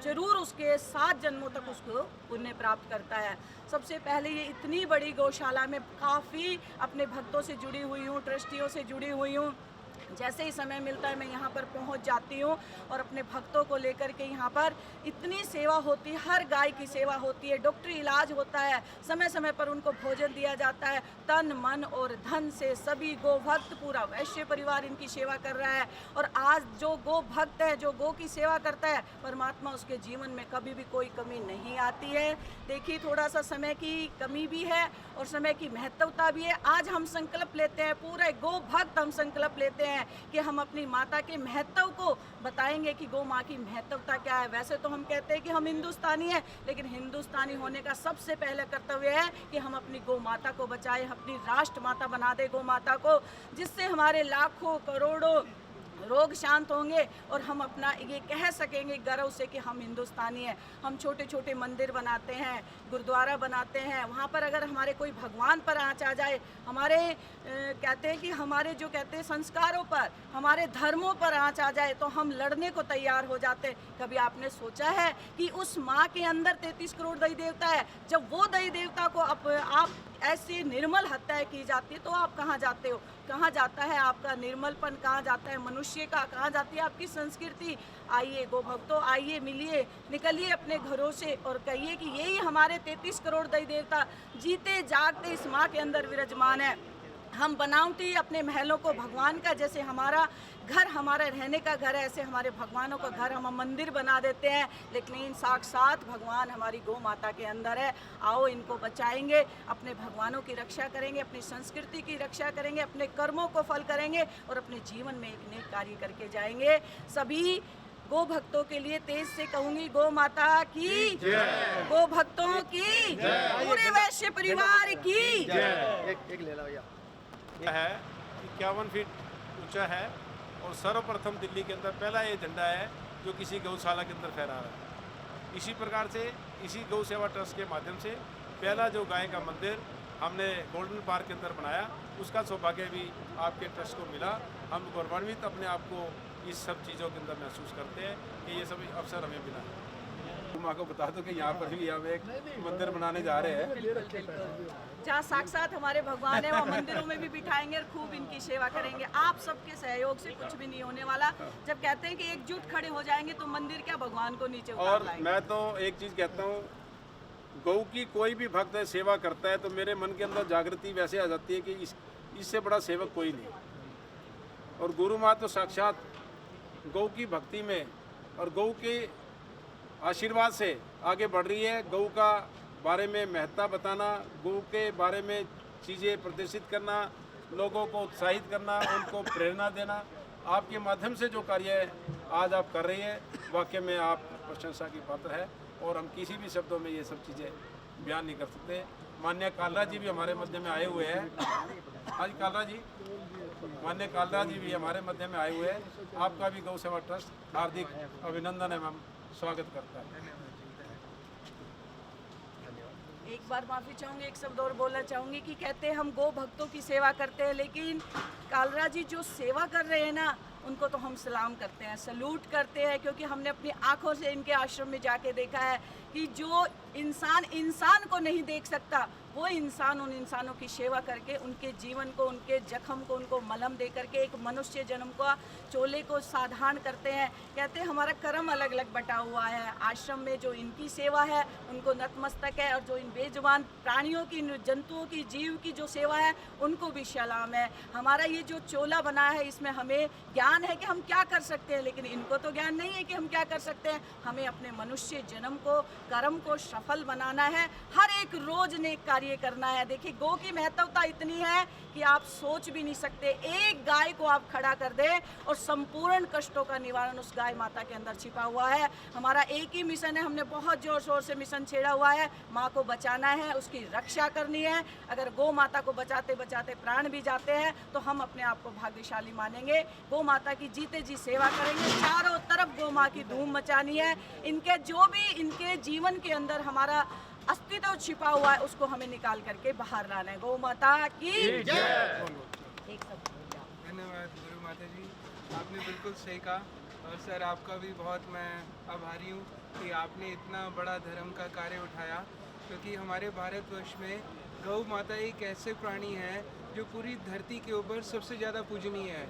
जरूर उसके 7 जन्मों तक उसको पुण्य प्राप्त करता है। सबसे पहले ये इतनी बड़ी गौशाला में काफ़ी अपने भक्तों से जुड़ी हुई हूँ, ट्रस्टियों से जुड़ी हुई हूँ। जैसे ही समय मिलता है मैं यहाँ पर पहुँच जाती हूँ और अपने भक्तों को लेकर के यहाँ पर इतनी सेवा होती है, हर गाय की सेवा होती है, डॉक्टरी इलाज होता है, समय समय पर उनको भोजन दिया जाता है, तन मन और धन से सभी गो भक्त, पूरा वैश्य परिवार इनकी सेवा कर रहा है। और आज जो गो भक्त है, जो गो की सेवा करता है, परमात्मा उसके जीवन में कभी भी कोई कमी नहीं आती है। देखिए थोड़ा सा समय की कमी भी है और समय की महत्वता भी है। आज हम संकल्प लेते हैं, पूरे गो भक्त हम संकल्प लेते हैं कि हम अपनी माता के महत्व को बताएंगे कि गौ माँ की महत्वता क्या है। वैसे तो हम कहते हैं कि हम हिंदुस्तानी हैं, लेकिन हिंदुस्तानी होने का सबसे पहले कर्तव्य है कि हम अपनी गौ माता को बचाएं, अपनी राष्ट्र माता बना दे गौ माता को, जिससे हमारे लाखों करोड़ों रोग शांत होंगे और हम अपना ये कह सकेंगे गर्व से कि हम हिंदुस्तानी हैं। हम छोटे छोटे मंदिर बनाते हैं, गुरुद्वारा बनाते हैं, वहाँ पर अगर हमारे कोई भगवान पर आँच आ जाए, हमारे कहते हैं कि हमारे जो कहते हैं संस्कारों पर, हमारे धर्मों पर आँच आ जाए तो हम लड़ने को तैयार हो जाते हैं। कभी आपने सोचा है कि उस माँ के अंदर 33 करोड़ देवी देवता है, जब वो देवी देवता को आप ऐसी निर्मल हत्या की जाती है तो आप कहाँ जाते हो? कहाँ जाता है आपका निर्मलपन, कहाँ जाता है मनुष्य का, कहाँ जाती है आपकी संस्कृति? आइए गो भक्तों, आइए मिलिए, निकलिए अपने घरों से और कहिए कि यही हमारे 33 करोड़ देवी देवता जीते जागते इस माँ के अंदर विराजमान है। हम बनावटी अपने महलों को भगवान का, जैसे हमारा घर हमारा रहने का घर है, ऐसे हमारे भगवानों का घर हम मंदिर बना देते हैं, लेकिन साक्षात भगवान हमारी गौ माता के अंदर है। आओ इनको बचाएंगे, अपने भगवानों की रक्षा करेंगे, अपनी संस्कृति की रक्षा करेंगे, अपने कर्मों को फल करेंगे और अपने जीवन में एक नेक कार्य करके जाएंगे। सभी गो भक्तों के लिए तेज से कहूंगी, गौ माता की जय, गो भक्तों की जय, पूरे वैश्य परिवार की जय। एक ले लो भैया। है 51 फीट ऊंचा है और सर्वप्रथम दिल्ली के अंदर पहला ये झंडा है जो किसी गौशाला के अंदर फहरा रहा है। इसी प्रकार से इसी गौ सेवा ट्रस्ट के माध्यम से पहला जो गाय का मंदिर हमने गोल्डन पार्क के अंदर बनाया, उसका सौभाग्य भी आपके ट्रस्ट को मिला। हम गौरवान्वित अपने आप को इस सब चीज़ों के अंदर महसूस करते हैं कि ये सब अवसर हमें मिला है। माँ को बता दो कि यहाँ पर भी हम एक मंदिर बनाने जा रहे हैं, जहाँ साक्षात हमारे भगवान है, वहाँ मंदिरों में भी बिठाएंगे और खूब इनकी सेवा करेंगे। आप सबके सहयोग से कुछ भी नहीं होने वाला। जब कहते हैं कि एकजुट खड़े हो जाएंगे तो मंदिर क्या भगवान को नीचे उतार और लाएंगे। मैं तो एक चीज़ कहता हूँ, गौ की कोई भी भक्त सेवा करता है तो मेरे मन के अंदर जागृति वैसे आ जाती है कि इससे बड़ा सेवक कोई नहीं। और गुरु माँ तो साक्षात गौ की भक्ति में और गौ के आशीर्वाद से आगे बढ़ रही है। गौ का बारे में महत्ता बताना, गौ के बारे में चीज़ें प्रदर्शित करना, लोगों को उत्साहित करना, उनको प्रेरणा देना, आपके माध्यम से जो कार्य आज आप कर रही है, वाकई में आप प्रशंसा की पात्र है। और हम किसी भी शब्दों में ये सब चीज़ें बयान नहीं कर सकते। माननीय कालरा जी भी हमारे मध्य में आए हुए हैं आज। कालरा जी, माननीय कालरा जी भी हमारे मध्य में आए हुए हैं। आपका भी गौ सेवा ट्रस्ट हार्दिक अभिनंदन एवं स्वागत करता है। एक बार माफ़ी चाहूँगी, एक शब्द और बोलना चाहूँगी कि कहते हैं हम गो भक्तों की सेवा करते हैं, लेकिन कालरा जी जो सेवा कर रहे हैं ना, उनको तो हम सलाम करते हैं, सलूट करते हैं, क्योंकि हमने अपनी आंखों से इनके आश्रम में जाके देखा है कि जो इंसान को नहीं देख सकता, वो इंसान उन इंसानों की सेवा करके उनके जीवन को, उनके जख्म को, उनको मलहम दे करके एक मनुष्य जन्म को, चोले को साधारण करते हैं। कहते हैं हमारा कर्म अलग अलग बटा हुआ है। आश्रम में जो इनकी सेवा है उनको नतमस्तक है, और जो इन बेजुबान प्राणियों की, जंतुओं की, जीव की जो सेवा है उनको भी सलाम है। हमारा ये जो चोला बना है, इसमें हमें ज्ञान है कि हम क्या कर सकते हैं, लेकिन इनको तो ज्ञान नहीं है कि हम क्या कर सकते हैं। हमें अपने मनुष्य जन्म को, कर्म को सफल बनाना है, हर एक रोज नेक कार्य करना है। देखिए गौ की महत्वता इतनी है कि आप सोच भी नहीं सकते। एक गाय को आप खड़ा कर दे और संपूर्ण कष्टों का निवारण उस गाय माता के अंदर छिपा हुआ है। हमारा एक ही मिशन है, हमने बहुत जोर शोर से मिशन छेड़ा हुआ है, माँ को बचाना है, उसकी रक्षा करनी है। अगर गौ माता को बचाते बचाते प्राण भी जाते हैं तो हम अपने आप को भाग्यशाली मानेंगे। गौ माता की जीते जी सेवा करेंगे, चारों तरफ गौ माँ की धूम मचानी है। इनके जो भी इनके जीवन के अंदर हमारा अस्तित्व छिपा हुआ है, उसको हमें निकाल करके बाहर लाना है। गौ माता की जय। एक सब धन्यवाद गुरु माता जी, आपने बिल्कुल सही कहा। और सर आपका भी बहुत मैं आभारी हूँ कि आपने इतना बड़ा धर्म का कार्य उठाया, क्योंकि हमारे भारतवर्ष में गौ माता एक ऐसे प्राणी है जो पूरी धरती के ऊपर सबसे ज़्यादा पूजनीय है।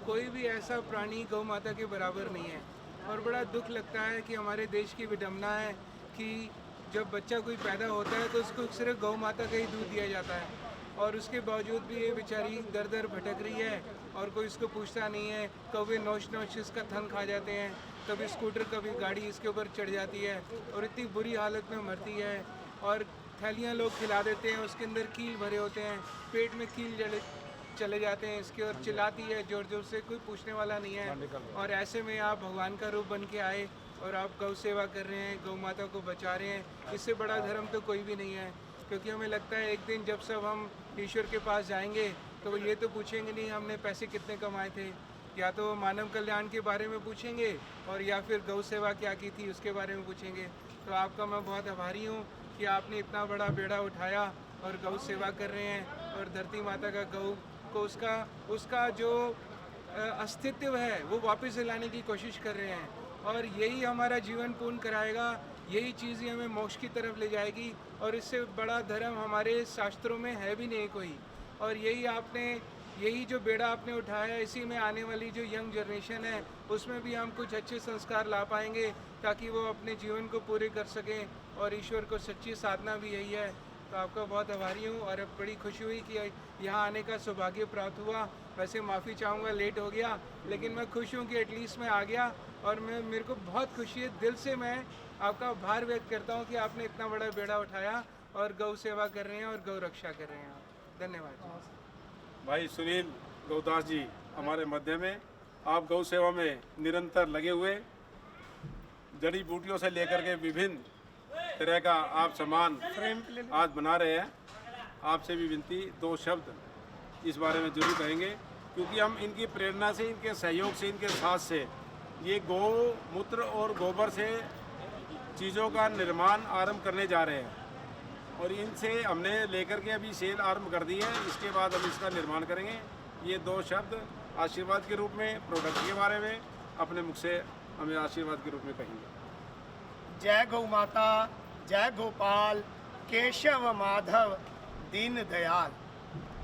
कोई भी ऐसा प्राणी गौ माता के बराबर नहीं है। और बड़ा दुख लगता है कि हमारे देश की विडंबना है कि जब बच्चा कोई पैदा होता है तो उसको सिर्फ गौ माता का ही दूध दिया जाता है, और उसके बावजूद भी ये बेचारी दर दर भटक रही है और कोई इसको पूछता नहीं है। कभी नोच नोच इसका थन खा जाते हैं, कभी स्कूटर कभी गाड़ी इसके ऊपर चढ़ जाती है और इतनी बुरी हालत में मरती है। और थैलियाँ लोग खिला देते हैं, उसके अंदर कील भरे होते हैं, पेट में कील चले जाते हैं इसके, और चिल्लाती है जोर जोर से, कोई पूछने वाला नहीं है। और ऐसे में आप भगवान का रूप बन के आए और आप गौ सेवा कर रहे हैं, गौ माता को बचा रहे हैं। इससे बड़ा धर्म तो कोई भी नहीं है, क्योंकि हमें लगता है एक दिन जब सब हम ईश्वर के पास जाएंगे तो वो ये तो पूछेंगे नहीं हमने पैसे कितने कमाए थे, या तो मानव कल्याण के बारे में पूछेंगे और या फिर गौ सेवा क्या की थी उसके बारे में पूछेंगे। तो आपका मैं बहुत आभारी हूँ कि आपने इतना बड़ा बेड़ा उठाया और गौ सेवा कर रहे हैं, और धरती माता का गौ को उसका जो अस्तित्व है वो वापस दिलाने की कोशिश कर रहे हैं। और यही हमारा जीवन पूर्ण कराएगा, यही चीज़ ही हमें मोक्ष की तरफ ले जाएगी, और इससे बड़ा धर्म हमारे शास्त्रों में है भी नहीं कोई। और यही जो बेड़ा आपने उठाया है, इसी में आने वाली जो यंग जनरेशन है उसमें भी हम कुछ अच्छे संस्कार ला पाएंगे ताकि वो अपने जीवन को पूरे कर सकें, और ईश्वर को सच्ची साधना भी यही है। तो आपका बहुत आभारी हूँ, और अब बड़ी खुशी हुई कि यहाँ आने का सौभाग्य प्राप्त हुआ। वैसे माफ़ी चाहूँगा लेट हो गया, लेकिन मैं खुश हूँ कि एटलीस्ट मैं आ गया, और मेरे को बहुत खुशी है, दिल से मैं आपका आभार व्यक्त करता हूँ कि आपने इतना बड़ा बेड़ा उठाया और गौ सेवा कर रहे हैं और गौ रक्षा कर रहे हैं। धन्यवाद। भाई सुनील गौदास जी हमारे मध्य में, आप गौ सेवा में निरंतर लगे हुए, जड़ी बूटियों से लेकर के विभिन्न तरह का आप सामान आज बना रहे हैं। आपसे भी विनती, 2 शब्द इस बारे में जरूर कहेंगे, क्योंकि हम इनकी प्रेरणा से, इनके सहयोग से, इनके साथ से ये गौ मूत्र और गोबर से चीज़ों का निर्माण आरंभ करने जा रहे हैं, और इनसे हमने लेकर के अभी सेल आरंभ कर दी है। इसके बाद हम इसका निर्माण करेंगे। ये 2 शब्द आशीर्वाद के रूप में प्रोडक्ट के बारे में अपने मुख से हमें आशीर्वाद के रूप में कहेंगे। जय गौ माता, जय गोपाल, केशव माधव, दीन दयाल।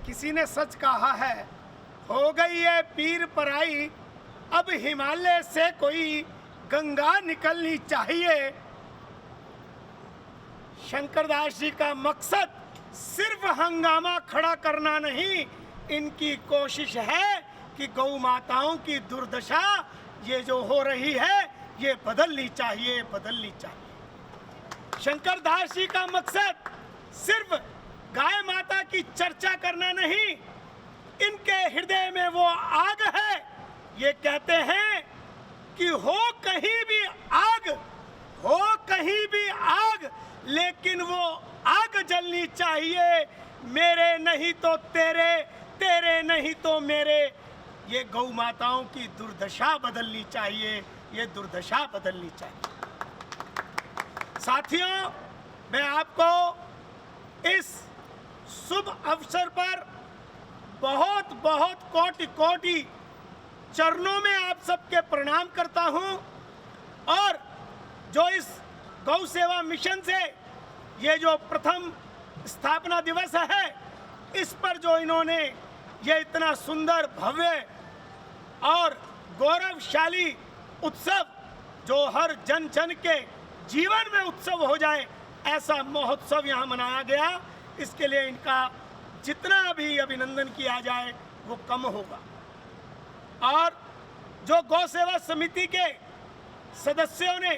किसी ने सच कहा है, हो गई है पीर पराई, अब हिमालय से कोई गंगा निकलनी चाहिए। शंकरदास जी का मकसद सिर्फ हंगामा खड़ा करना नहीं, इनकी कोशिश है कि गौ माताओं की दुर्दशा ये जो हो रही है ये बदलनी चाहिए, बदलनी चाहिए। शंकरदास जी का मकसद सिर्फ गाय माता की चर्चा करना नहीं, इनके हृदय में वो आग है। ये कहते हैं कि हो कहीं भी आग, हो कहीं भी आग, लेकिन वो आग जलनी चाहिए, मेरे नहीं तो तेरे, तेरे नहीं तो मेरे। ये गौ माताओं की दुर्दशा बदलनी चाहिए, ये दुर्दशा बदलनी चाहिए। साथियों, मैं आपको इस शुभ अवसर पर बहुत बहुत कोटि कोटि चरणों में आप सबके प्रणाम करता हूं, और जो इस गौ सेवा मिशन से ये जो प्रथम स्थापना दिवस है, इस पर जो इन्होंने ये इतना सुंदर, भव्य और गौरवशाली उत्सव, जो हर जन जन के जीवन में उत्सव हो जाए, ऐसा महोत्सव यहाँ मनाया गया, इसके लिए इनका जितना भी अभिनंदन किया जाए वो कम होगा। और जो गौ सेवा समिति के सदस्यों ने,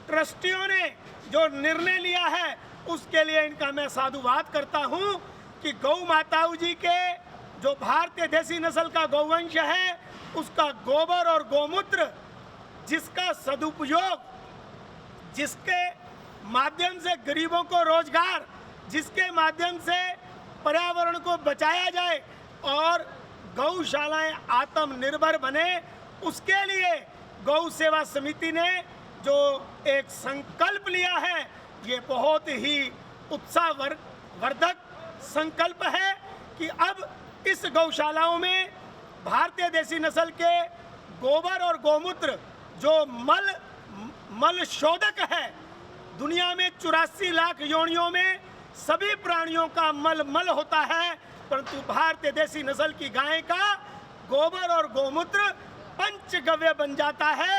ट्रस्टियों ने जो निर्णय लिया है, उसके लिए इनका मैं साधुवाद करता हूं कि गौ माताओं जी के जो भारतीय देसी नस्ल का गौवंश है, उसका गोबर और गोमूत्र, जिसका सदुपयोग, जिसके माध्यम से गरीबों को रोजगार, जिसके माध्यम से पर्यावरण को बचाया जाए और गौशालाएं आत्मनिर्भर बने, उसके लिए गौ सेवा समिति ने जो एक संकल्प लिया है, ये बहुत ही उत्साहवर्धक संकल्प है कि अब इस गौशालाओं में भारतीय देसी नस्ल के गोबर और गोमूत्र जो मल शोधक है, दुनिया में 84 लाख योनियों में सभी प्राणियों का मल होता है, परंतु भारतीय देसी नस्ल की गाय का गोबर और गोमूत्र पंचगव्य बन जाता है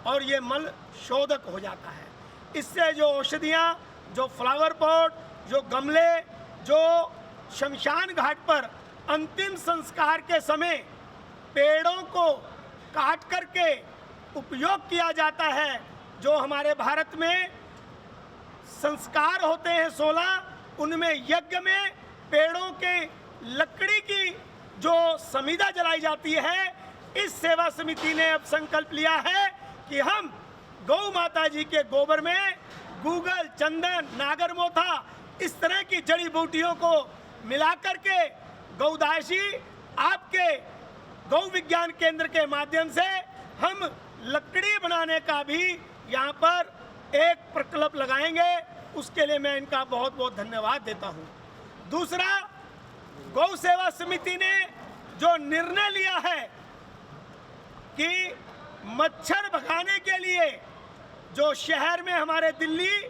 और ये मल शोधक हो जाता है। इससे जो औषधियाँ, जो फ्लावर पॉट, जो गमले, जो शमशान घाट पर अंतिम संस्कार के समय पेड़ों को काट करके उपयोग किया जाता है, जो हमारे भारत में संस्कार होते हैं 16, उनमें यज्ञ में पेड़ों के लकड़ी की जो समीधा जलाई जाती है, इस सेवा समिति ने अब संकल्प लिया है कि हम गौ माता जी के गोबर में गूगल, चंदन, नागरमोथा इस तरह की जड़ी बूटियों को मिलाकर के गौदासी आपके गौ विज्ञान केंद्र के माध्यम से हम लकड़ी बनाने का भी यहाँ पर एक प्रकल्प लगाएंगे। उसके लिए मैं इनका बहुत बहुत धन्यवाद देता हूँ। दूसरा, गौ सेवा समिति ने जो निर्णय लिया है कि मच्छर भगाने के लिए जो शहर में हमारे दिल्ली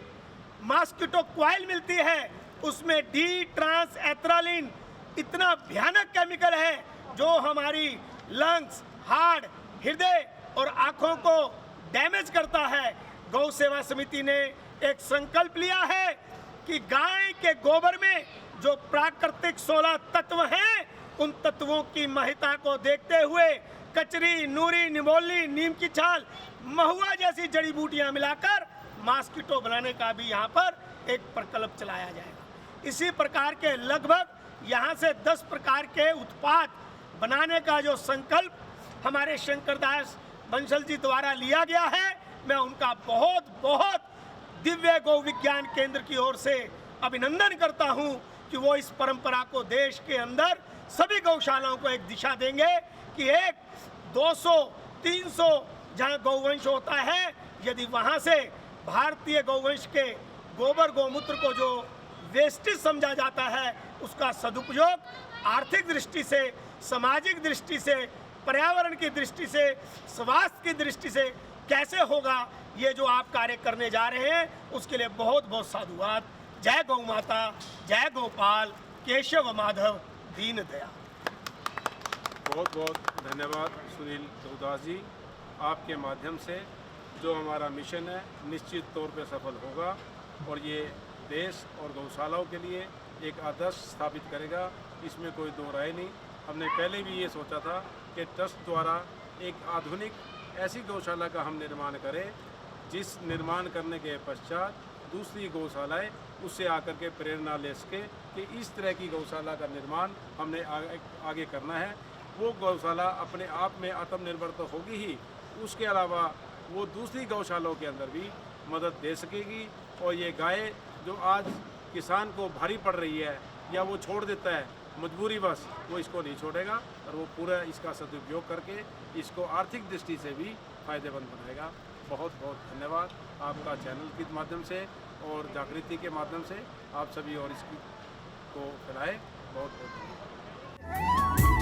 मॉस्किटो कॉइल मिलती है, उसमें डी ट्रांस एथ्रालिन इतना भयानक केमिकल है जो हमारी लंग्स, हार्ट, हृदय और आंखों को डैमेज करता है। गौ सेवा समिति ने एक संकल्प लिया है कि गाय के गोबर में जो प्राकृतिक 16 तत्व हैं, उन तत्वों की महत्ता को देखते हुए कचरी, नूरी, निमोली, नीम की छाल, महुआ जैसी जड़ी बूटियां मिलाकर मॉस्किटो बनाने का भी यहाँ पर एक प्रकल्प चलाया जाएगा। इसी प्रकार के लगभग यहाँ से 10 प्रकार के उत्पाद बनाने का जो संकल्प हमारे शंकरदास बंसल जी द्वारा लिया गया है, मैं उनका बहुत बहुत दिव्य गौ विज्ञान केंद्र की ओर से अभिनंदन करता हूं कि वो इस परंपरा को देश के अंदर सभी गौशालाओं को एक दिशा देंगे कि एक 200, 300 जहां गौवंश होता है, यदि वहां से भारतीय गौवंश के गोबर गोमूत्र को जो वेस्टेज समझा जाता है, उसका सदुपयोग आर्थिक दृष्टि से, सामाजिक दृष्टि से, पर्यावरण की दृष्टि से, स्वास्थ्य की दृष्टि से कैसे होगा, ये जो आप कार्य करने जा रहे हैं, उसके लिए बहुत बहुत साधुवाद। जय गौ माता, जय गोपाल, केशव माधव, दीन दयाल। बहुत बहुत धन्यवाद सुनील गौदास जी। आपके माध्यम से जो हमारा मिशन है निश्चित तौर पे सफल होगा और ये देश और गौशालाओं के लिए एक आदर्श स्थापित करेगा, इसमें कोई दो राय नहीं। हमने पहले भी ये सोचा था कि ट्रस्ट द्वारा एक आधुनिक ऐसी गौशाला का हम निर्माण करें जिस निर्माण करने के पश्चात दूसरी गौशालाएं उससे आकर के प्रेरणा ले सके कि इस तरह की गौशाला का निर्माण हमने आगे करना है। वो गौशाला अपने आप में आत्मनिर्भर तो होगी ही, उसके अलावा वो दूसरी गौशालाओं के अंदर भी मदद दे सकेगी। और ये गाय जो आज किसान को भारी पड़ रही है या वो छोड़ देता है मजबूरीवश, वो इसको नहीं छोड़ेगा और वो पूरा इसका सदुपयोग करके इसको आर्थिक दृष्टि से भी फायदेमंद बनाएगा। बहुत बहुत धन्यवाद आपका चैनल के माध्यम से और जागृति के माध्यम से आप सभी और इसकी को फैलाएं। बहुत बहुत धन्यवाद।